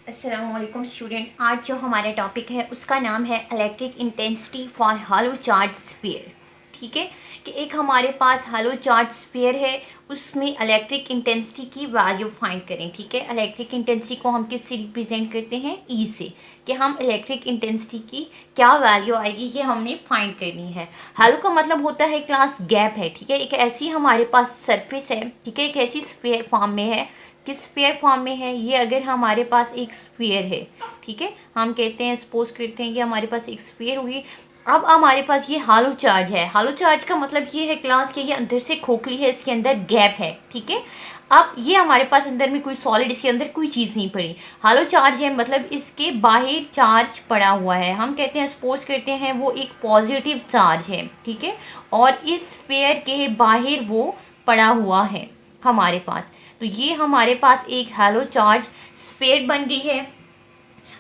अस्सलामुअलैकुम स्टूडेंट, आज जो हमारा टॉपिक है उसका नाम है electric intensity for hollow charge sphere. ठीक है कि एक हमारे पास हॉलो चार्ज स्फीयर है, उसमें इलेक्ट्रिक इंटेंसिटी की वैल्यू फाइंड करें। ठीक है, इलेक्ट्रिक इंटेंसिटी को हम किससे रिप्रेजेंट करते हैं? ई से, कि हम इलेक्ट्रिक इंटेंसिटी की क्या वैल्यू आएगी ये हमने फाइंड करनी है। हॉलो का मतलब होता है क्लास गैप है। ठीक है, एक ऐसी हमारे पास सरफेस है, ठीक है, एक ऐसी स्फीयर फॉर्म में है। किस स्फीयर फॉर्म में है ये? अगर हमारे पास एक स्फीयर है, ठीक है, हम कहते हैं, सपोज करते हैं कि हमारे पास एक स्फीयर हुई। अब हमारे पास ये हालो चार्ज है। हालो चार्ज का मतलब ये है क्लास के ये अंदर से खोखली है, इसके अंदर गैप है। ठीक है, अब ये हमारे पास अंदर में कोई सॉलिड, इसके अंदर कोई चीज़ नहीं पड़ी। हालो चार्ज है मतलब इसके बाहर चार्ज पड़ा हुआ है। हम कहते हैं, सपोज करते हैं वो एक पॉजिटिव चार्ज है, ठीक है, और इस स्फीयर के बाहर वो पड़ा हुआ है हमारे पास। तो ये हमारे पास एक हालो चार्ज स्फीयर बन गई है।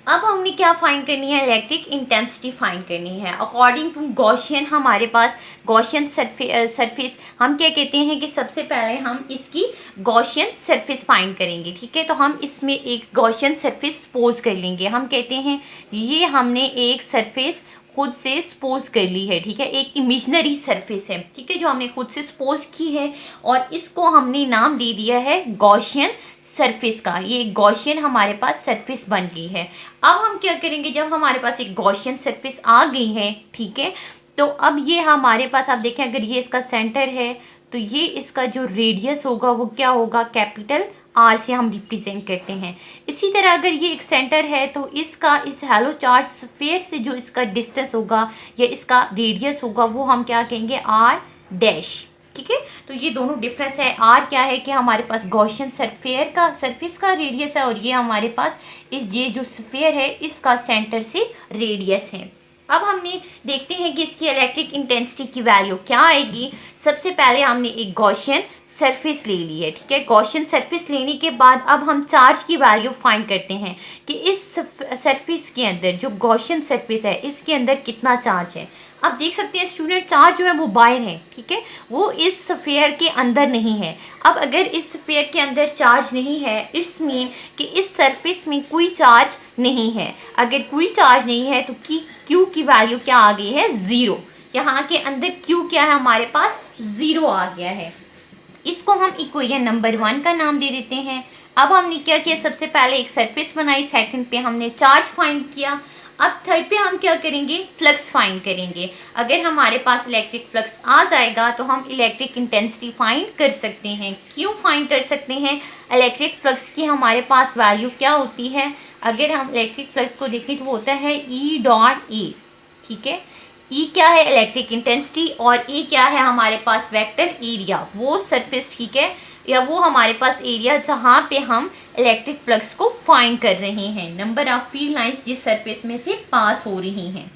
अब हमने क्या फाइंड करनी है? इलेक्ट्रिक इंटेंसिटी फाइंड करनी है अकॉर्डिंग टू गॉसियन। हमारे पास गॉसियन सरफेस हम क्या कहते हैं कि सबसे पहले हम इसकी गॉसियन सरफेस फाइंड करेंगे। ठीक है, तो हम इसमें एक गॉसियन सरफेस सपोज कर लेंगे। हम कहते हैं ये हमने एक सरफेस खुद से सपोज कर ली है। ठीक है, एक इमेजिनरी सरफेस है, ठीक है, जो हमने खुद से सपोज की है और इसको हमने नाम दे दिया है गॉसियन सरफेस का। ये एक गॉसियन हमारे पास सरफेस बन गई है। अब हम क्या करेंगे, जब हमारे पास एक गॉसियन सरफेस आ गई है, ठीक है, तो अब ये हमारे पास, आप देखें, अगर ये इसका सेंटर है तो ये इसका जो रेडियस होगा वो क्या होगा? कैपिटल आर से हम रिप्रेजेंट करते हैं। इसी तरह अगर ये एक सेंटर है तो इसका इस हालो चार्ज स्फीयर से जो इसका डिस्टेंस होगा या इसका रेडियस होगा वो हम क्या कहेंगे? R dash. ठीक है, तो ये दोनों डिफरेंस है। आर क्या है कि हमारे पास गॉसियन सरफेस का रेडियस है, और ये हमारे पास ये जो स्फीयर है इसका सेंटर से रेडियस है। अब हमने देखते हैं कि इसकी इलेक्ट्रिक इंटेंसिटी की वैल्यू क्या आएगी। सबसे पहले हमने एक गॉसियन सरफेस ले ली है। ठीक है, गॉसियन सरफेस लेने के बाद अब हम चार्ज की वैल्यू फाइंड करते हैं कि इस सरफेस के अंदर, जो गॉसियन सरफेस है, इसके अंदर कितना चार्ज है। आप देख सकते हैं स्टूडेंट, चार्ज जो है वो बाहर है, ठीक है, वो इस स्फीयर के अंदर नहीं है। अब अगर इस स्फीयर के अंदर चार्ज नहीं है, इट्स मीन कि इस सरफेस में कोई चार्ज नहीं है। अगर कोई चार्ज नहीं है तो क्यू की वैल्यू क्या आ गई है? ज़ीरो। यहाँ के अंदर क्यू क्या है? हमारे पास ज़ीरो आ गया है। इसको हम इक्वेशन नंबर 1 का नाम दे देते हैं। अब हमने क्या किया? सबसे पहले एक सरफेस बनाई, सेकंड पे हमने चार्ज फाइंड किया। अब थर्ड पे हम क्या करेंगे? फ्लक्स फाइंड करेंगे। अगर हमारे पास इलेक्ट्रिक फ्लक्स आ जाएगा तो हम इलेक्ट्रिक इंटेंसिटी फाइंड कर सकते हैं। क्यों फाइंड कर सकते हैं? इलेक्ट्रिक फ्लक्स की हमारे पास वैल्यू क्या होती है? अगर हम इलेक्ट्रिक फ्लक्स को देखें तो वो होता है ई डॉट ए। ठीक है, ई क्या है? इलेक्ट्रिक इंटेंसिटी, और ए क्या है? हमारे पास वेक्टर एरिया, वो सरफेस, ठीक है, या वो हमारे पास एरिया जहाँ पे हम इलेक्ट्रिक फ्लक्स को फाइंड कर रहे हैं, नंबर ऑफ फील्ड लाइंस जिस सरफेस में से पास हो रही हैं।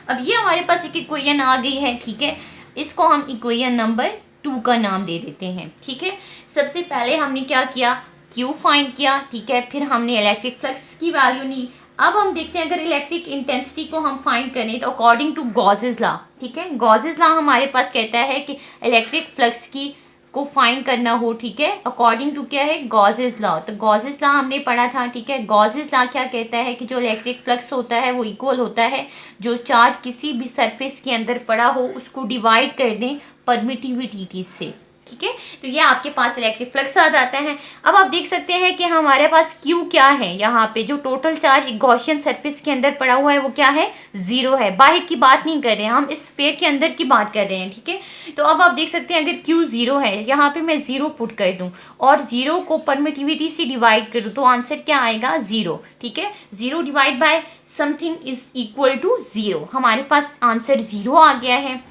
अब ये हमारे पास एक इक्वेशन आ गई है, ठीक है, इसको हम इक्वेशन नंबर 2 का नाम दे देते हैं। ठीक है, सबसे पहले हमने क्या किया? क्यू फाइंड किया, ठीक है, फिर हमने इलेक्ट्रिक फ्लक्स की वैल्यू ली। अब हम देखते हैं अगर इलेक्ट्रिक इंटेंसिटी को हम फाइंड करें तो अकॉर्डिंग टू गॉसेस लॉ, ठीक है, गॉसेस लॉ हमारे पास कहता है कि इलेक्ट्रिक फ्लक्स की को फाइंड करना हो, ठीक है, अकॉर्डिंग टू क्या है? Gauss's law. तो गॉसेस लॉ हमने पढ़ा था, ठीक है। गॉसेस लॉ क्या कहता है कि जो इलेक्ट्रिक फ्लक्स होता है वो इक्वल होता है जो चार्ज किसी भी सरफेस के अंदर पड़ा हो उसको डिवाइड कर दें परमिटिविटी से। ठीक है, तो ये आपके पास इलेक्ट्रिक फ्लक्स आ जाता है। अब आप देख सकते हैं कि हमारे पास क्यू क्या है? यहाँ पे जो टोटल चार्ज गॉसियन सरफेस के अंदर पड़ा हुआ है वो क्या है? ज़ीरो है। बाहर की बात नहीं कर रहे हैं हम, इस स्फीयर के अंदर की बात कर रहे हैं। ठीक है, तो अब आप देख सकते हैं अगर क्यू ज़ीरो है, यहाँ पे मैं ज़ीरो पुट कर दूँ और ज़ीरो को परमिटिविटी से डिवाइड करूँ तो आंसर क्या आएगा? ज़ीरो। ठीक है, zero divide by something is equal to zero. हमारे पास आंसर ज़ीरो आ गया है।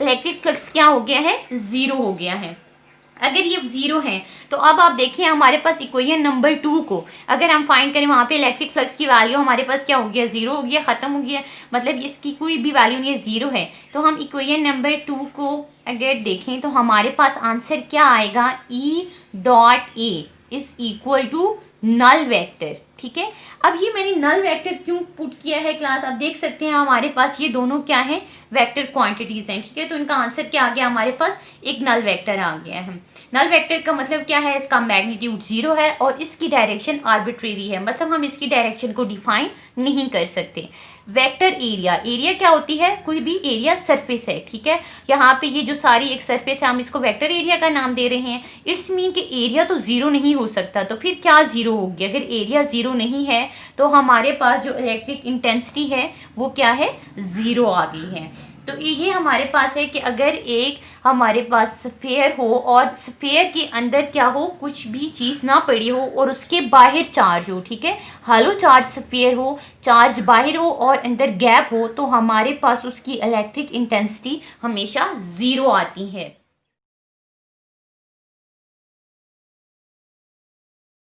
इलेक्ट्रिक फ्लक्स क्या हो गया है? ज़ीरो हो गया है। अगर ये ज़ीरो है तो अब आप देखिए हमारे पास इक्वेशन नंबर 2 को अगर हम फाइंड करें, वहाँ पे इलेक्ट्रिक फ्लक्स की वैल्यू हमारे पास क्या हो गया? ज़ीरो हो गया, ख़त्म हो गया, मतलब इसकी कोई भी वैल्यू नहीं है, ज़ीरो है। तो हम इक्वेशन नंबर 2 को अगर देखें तो हमारे पास आंसर क्या आएगा? E dot A is equal to null vector. ठीक है, अब ये मैंने नल वेक्टर क्यों पुट किया है क्लास? आप देख सकते हैं हमारे पास ये दोनों क्या है? वेक्टर क्वांटिटीज़ हैं। ठीक है, तो इनका आंसर क्या आ गया? हमारे पास एक नल वेक्टर आ गया है। नल वेक्टर का मतलब क्या है, इसका मैग्नीट्यूड 0 है और इसकी डायरेक्शन आर्बिट्रेरी है, मतलब हम इसकी डायरेक्शन को डिफाइन नहीं कर सकते। वेक्टर एरिया, एरिया क्या होती है, कोई भी एरिया सरफेस है, ठीक है। यहाँ पे ये जो सारी एक सरफेस है हम इसको वेक्टर एरिया का नाम दे रहे हैं। इट्स मीन कि एरिया तो जीरो नहीं हो सकता, तो फिर क्या जीरो होगी, अगर एरिया जीरो नहीं है तो हमारे पास जो इलेक्ट्रिक इंटेंसिटी है वो क्या है, जीरो आ गई है। तो ये हमारे पास है कि अगर एक हमारे पास स्फीयर हो और स्फीयर के अंदर क्या हो, कुछ भी चीज़ ना पड़ी हो और उसके बाहर चार्ज हो, ठीक है, हालो चार्ज स्फीयर हो, चार्ज बाहर हो और अंदर गैप हो, तो हमारे पास उसकी इलेक्ट्रिक इंटेंसिटी हमेशा ज़ीरो आती है।